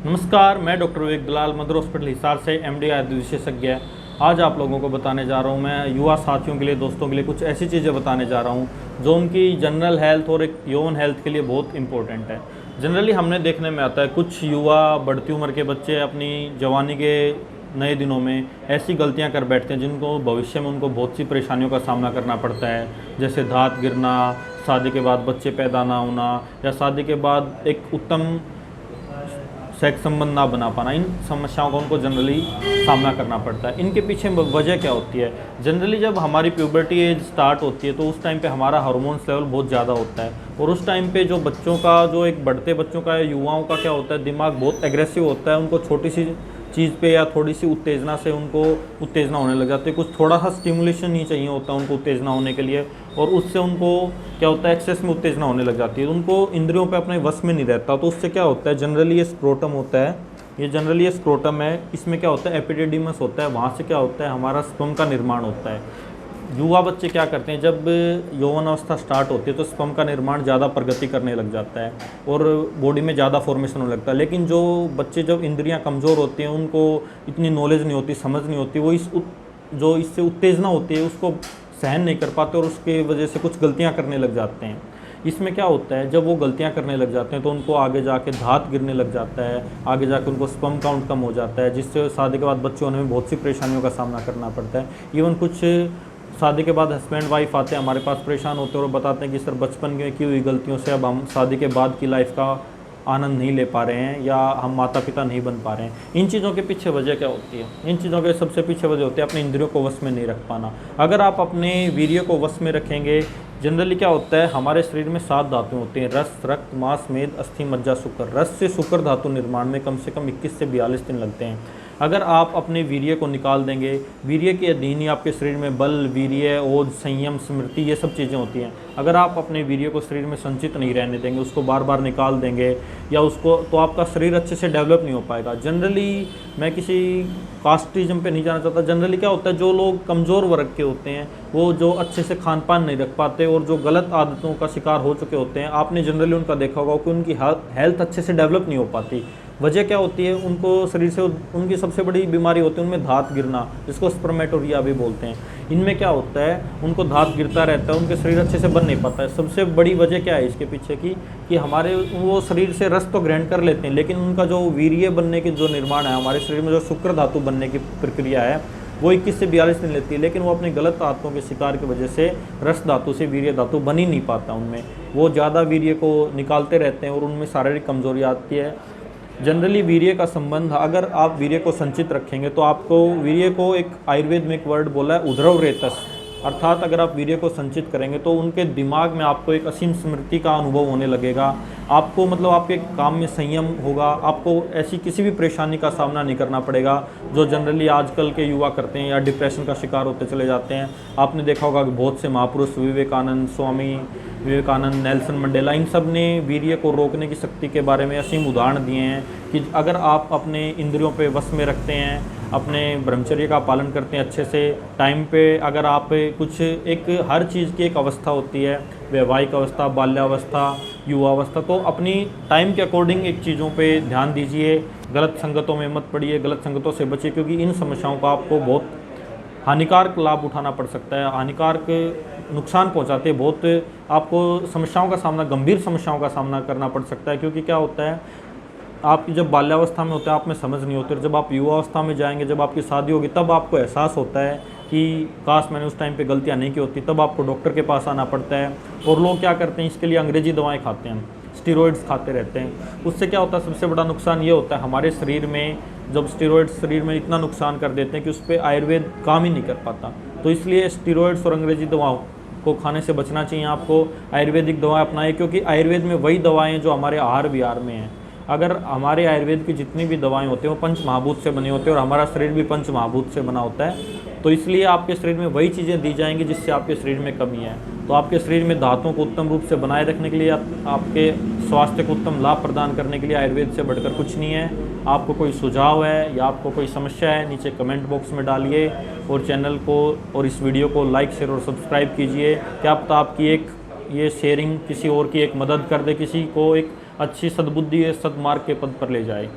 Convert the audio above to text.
नमस्कार, मैं डॉक्टर विवेक दलाल mother hospital Hisar से एमडी आयुर्वेद विशेषज्ञ। आज आप लोगों को बताने जा रहा हूं, मैं युवा साथियों के लिए, दोस्तों के लिए कुछ ऐसी चीज़ें बताने जा रहा हूं जो उनकी जनरल हेल्थ और एक यौन हेल्थ के लिए बहुत इंपॉर्टेंट है। जनरली हमने देखने में आता है कुछ युवा बढ़ती उम्र के बच्चे अपनी जवानी के नए दिनों में ऐसी गलतियां कर बैठते हैं जिनको भविष्य में उनको बहुत सी परेशानियों का सामना करना पड़ता है, जैसे दांत गिरना, शादी के बाद बच्चे पैदा ना होना या शादी के बाद एक उत्तम सेक्स संबंध ना बना पाना। इन समस्याओं का उनको जनरली सामना करना पड़ता है। इनके पीछे वजह क्या होती है? जनरली जब हमारी प्यूबर्टी एज स्टार्ट होती है तो उस टाइम पे हमारा हार्मोन्स लेवल बहुत ज़्यादा होता है और उस टाइम पे जो बच्चों का, जो एक बढ़ते बच्चों का, युवाओं का क्या होता है, दिमाग बहुत एग्रेसिव होता है। उनको छोटी सी चीज़ पे या थोड़ी सी उत्तेजना से उनको उत्तेजना होने लग जाती है। कुछ थोड़ा सा स्टिमुलेशन ही चाहिए होता है उनको उत्तेजना होने के लिए, और उससे उनको क्या होता है, एक्सेस में उत्तेजना होने लग जाती है। उनको इंद्रियों पे अपने वश में नहीं रहता। तो उससे क्या होता है, जनरली ये स्क्रोटम होता है, ये जनरली ये स्क्रोटम है, इसमें क्या होता है, एपिडिडिमस होता है। वहाँ से क्या होता है, हमारा स्पर्म का निर्माण होता है। युवा बच्चे क्या करते हैं, जब यौवन अवस्था स्टार्ट होती है तो स्पर्म का निर्माण ज़्यादा प्रगति करने लग जाता है और बॉडी में ज़्यादा फॉर्मेशन होने लगता है। लेकिन जो बच्चे, जब इंद्रियां कमज़ोर होती हैं, उनको इतनी नॉलेज नहीं होती, समझ नहीं होती, वो जो इससे उत्तेजना होती है उसको सहन नहीं कर पाते और उसके वजह से कुछ गलतियाँ करने लग जाते हैं। इसमें क्या होता है, जब वो गलतियां करने लग जाते हैं तो उनको आगे जाके दांत गिरने लग जाता है, आगे जाके उनको स्पर्म काउंट कम हो जाता है, जिससे शादी के बाद बच्चे होने में बहुत सी परेशानियों का सामना करना पड़ता है। इवन कुछ शादी के बाद हस्बैंड वाइफ आते हैं हमारे पास, परेशान होते हैं और बताते हैं कि सर बचपन में की हुई गलतियों से अब हम शादी के बाद की लाइफ का आनंद नहीं ले पा रहे हैं या हम माता पिता नहीं बन पा रहे हैं। इन चीज़ों के पीछे वजह क्या होती है? इन चीज़ों के सबसे पीछे वजह होती है अपने इंद्रियों को वश में नहीं रख पाना। अगर आप अपने वीर्य को वश में रखेंगे, जनरली क्या होता है, हमारे शरीर में 7 धातुएं होती हैं, रस, रक्त, मांस, मेद, अस्थि, मज्जा, शुक्र। रस से शुक्र धातु निर्माण में कम से कम 21 से 42 दिन लगते हैं। अगर आप अपने वीर्य को निकाल देंगे, वीर्य के अधीन ही आपके शरीर में बल, वीर्य, ओज, संयम, स्मृति, ये सब चीज़ें होती हैं। अगर आप अपने वीर्य को शरीर में संचित नहीं रहने देंगे, उसको बार बार निकाल देंगे या उसको, तो आपका शरीर अच्छे से डेवलप नहीं हो पाएगा। जनरली मैं किसी कास्टिज्म पे नहीं जाना चाहता। जनरली क्या होता है, जो लोग कमज़ोर वर्ग के होते हैं, वो जो अच्छे से खान पान नहीं रख पाते और जो गलत आदतों का शिकार हो चुके होते हैं, आपने जनरली उनका देखा होगा कि उनकी हेल्थ अच्छे से डेवलप नहीं हो पाती। वजह क्या होती है, उनको शरीर से उनकी सबसे बड़ी बीमारी होती है उनमें दांत गिरना, जिसको स्पर्मेटोरिया भी बोलते हैं। इनमें क्या होता है, उनको दांत गिरता रहता है, उनके शरीर अच्छे से बन नहीं पाता है। सबसे बड़ी वजह क्या है इसके पीछे की, कि हमारे वो शरीर से रस तो ग्रहण कर लेते हैं, लेकिन उनका जो वीर्य बनने की जो निर्माण है, हमारे शरीर में जो शुक्र धातु बनने की प्रक्रिया है, वो 21 से 42 दिन लेती है। लेकिन वो अपने गलत आदतों के शिकार की वजह से रस धातु से वीर्य धातु बन ही नहीं पाता उनमें। वो ज़्यादा वीर्य को निकालते रहते हैं और उनमें शारीरिक कमजोरी आती है। जनरली वीर्य का संबंध, अगर आप वीर्य को संचित रखेंगे तो आपको वीर्य को, एक आयुर्वेद में एक वर्ड बोला है उद्रव रेतस, अर्थात अगर आप वीर्य को संचित करेंगे तो उनके दिमाग में आपको एक असीम स्मृति का अनुभव होने लगेगा। आपको मतलब आपके काम में संयम होगा, आपको ऐसी किसी भी परेशानी का सामना नहीं करना पड़ेगा जो जनरली आजकल के युवा करते हैं या डिप्रेशन का शिकार होते चले जाते हैं। आपने देखा होगा कि बहुत से महापुरुष, विवेकानंद, स्वामी विवेकानंद, नेल्सन मंडेला, इन सब ने वीर्य को रोकने की शक्ति के बारे में असीम उदाहरण दिए हैं कि अगर आप अपने इंद्रियों पे वश में रखते हैं, अपने ब्रह्मचर्य का पालन करते हैं अच्छे से, टाइम पे, अगर आप कुछ, एक हर चीज़ की एक अवस्था होती है, वैवाहिक अवस्था, बाल्यावस्था, युवावस्था, तो अपनी टाइम के अकॉर्डिंग एक चीज़ों पे ध्यान दीजिए। गलत संगतों में मत पड़िए, गलत संगतों से बचिए, क्योंकि इन समस्याओं का आपको बहुत हानिकारक लाभ उठाना पड़ सकता है, हानिकारक नुकसान पहुंचाते हैं, बहुत आपको समस्याओं का सामना, गंभीर समस्याओं का सामना करना पड़ सकता है। क्योंकि क्या होता है, आप जब बाल्यावस्था में होते हैं आप में समझ नहीं होती, और जब आप युवावस्था में जाएंगे, जब आपकी शादी होगी, तब आपको एहसास होता है कि काश मैंने उस टाइम पे गलतियां नहीं की होती। तब आपको डॉक्टर के पास आना पड़ता है और लोग क्या करते हैं, इसके लिए अंग्रेजी दवाएं खाते हैं, स्टीरॉयड्स खाते रहते हैं। उससे क्या होता है, सबसे बड़ा नुकसान ये होता है हमारे शरीर में, जब स्टीरॉयड्स शरीर में इतना नुकसान कर देते हैं कि उस पर आयुर्वेद काम ही नहीं कर पाता। तो इसलिए स्टीरॉयड्स और अंग्रेजी दवाओं को खाने से बचना चाहिए आपको। आयुर्वेदिक दवाएं अपनाएं, क्योंकि आयुर्वेद में वही दवाएं जो हमारे आहार विहार में हैं। अगर हमारे आयुर्वेद की जितनी भी दवाएं होती हैं वो पंच महाभूत से बनी होती है और हमारा शरीर भी पंच महाभूत से बना होता है, तो इसलिए आपके शरीर में वही चीज़ें दी जाएंगी जिससे आपके शरीर में कमी है। तो आपके शरीर में धातुओं को उत्तम रूप से बनाए रखने के लिए, आपके स्वास्थ्य को उत्तम लाभ प्रदान करने के लिए आयुर्वेद से बढ़कर कुछ नहीं है। आपको कोई सुझाव है या आपको कोई समस्या है, नीचे कमेंट बॉक्स में डालिए और चैनल को और इस वीडियो को लाइक, शेयर और सब्सक्राइब कीजिए। क्या पता आपकी एक ये शेयरिंग किसी और की एक मदद कर दे, किसी को एक अच्छी सद्बुद्धि, सद्मार्ग के पद पर ले जाए।